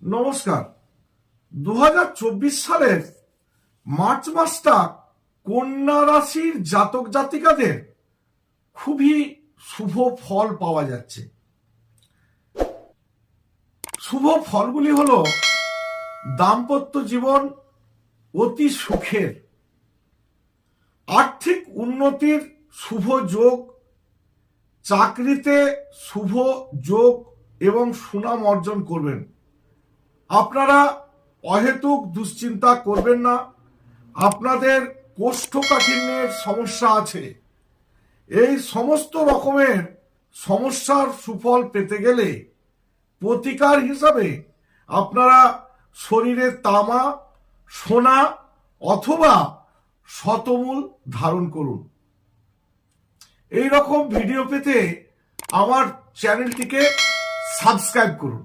নমস্কার। 2024 সালের মার্চ মাসটা কন্যা রাশির জাতক জাতিকাদের খুবই শুভ ফল পাওয়া যাচ্ছে। শুভ ফলগুলি হলো দাম্পত্য জীবন অতি সুখের, আর্থিক উন্নতির শুভ যোগ, চাকরিতে শুভ যোগ এবং সুনাম অর্জন করবেন। আপনারা অহেতুক দুশ্চিন্তা করবেন না। আপনাদের কোষ্ঠকাঠিন্যের সমস্যা আছে, এই সমস্ত রকমের সমস্যার সুফল পেতে গেলে প্রতিকার হিসাবে আপনারা শরীরে তামা, সোনা অথবা শতমূল ধারণ করুন। এই রকম ভিডিও পেতে আমার চ্যানেলটিকে সাবস্ক্রাইব করুন।